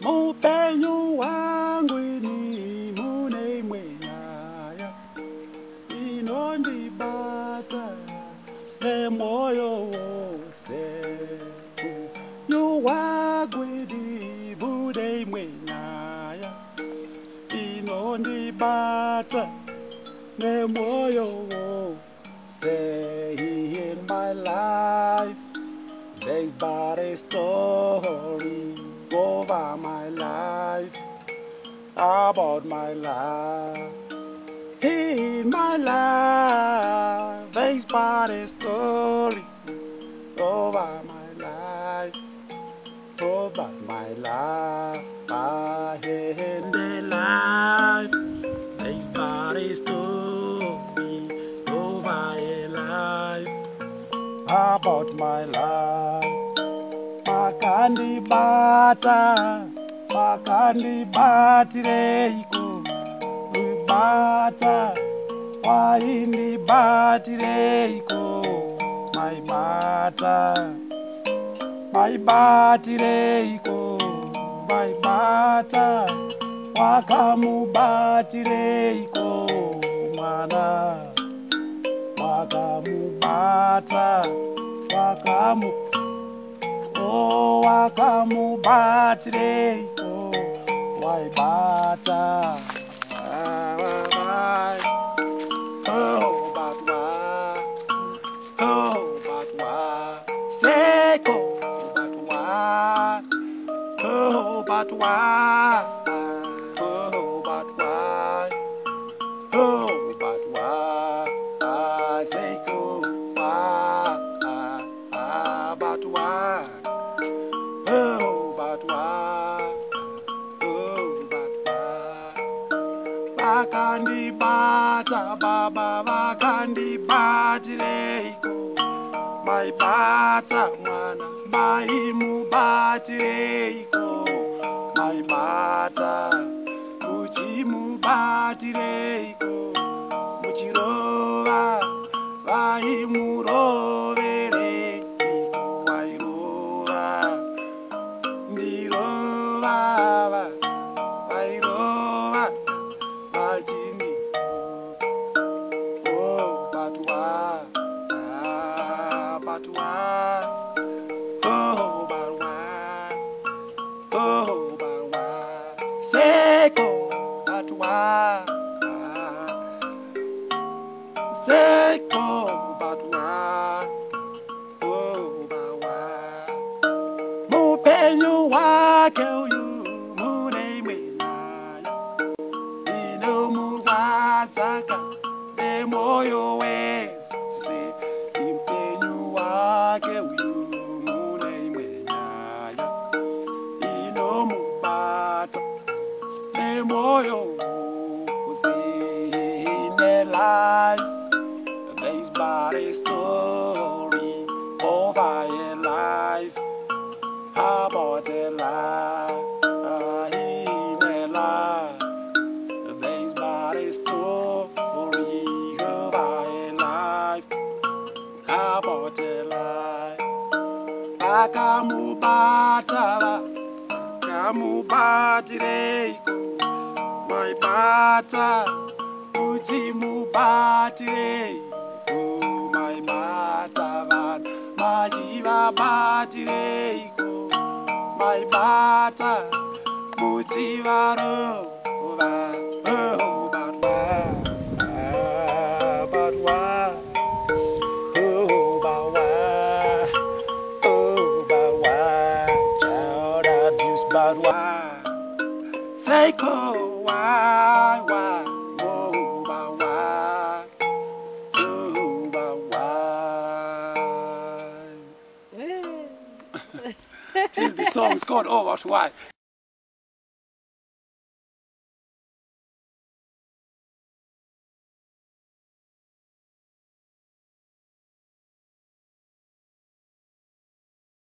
Mupenyu wangu ni mune mwenyaya inondibata nemoyo wose. Mupenyu wangu ni mune mwenyaya inondibata nemoyo wose. In my life there's but a story over my life, about my life. In my life, there's but a story over my life, over my life. In the life, there's but a story over a life, about my life. Makandibatireiko, ubata, waindibatireiko, maibatireiko, maibata, wakamubatireiko, mwana, wakamubata, oh, wakamubatire, oh, waibata, oh, batwa, oh, batwa, seko, batwa, oh, batwa, oh, batwa, oh, batwa, seko, batwa. Oh, batwa, oh, batwa. Vakandibata, baba, vakandibatireiko. Maibata, mwana, maimubatireiko. Maibata, muchimubatireiko. Muchirova, vaimurovereiko. Vairova. Oh, batwa, batwa, oh, batwa, oh, batwa, seko, batwa, seko, batwa, oh, batwa. Mupenyu wake uyu mune mwenyaya inomurwadzaka nemoyo wese. Mupenyu wake uyu mune mwenyaya inomubata nemoyo wose. In a life there's but a story over a life, about a life. In a life, there's but a story over a life, about a life. Akamubata, akamubatireiko, maibata, uchimubatireiko, maibata, majivabatireiko. Maibata, muchivaro, oh, batwa, batwa, oh, bawa, oh, bawa, child abuse, batwa, seko, why, oh, bawa, oh, bawa. The song is called Oh, What Why.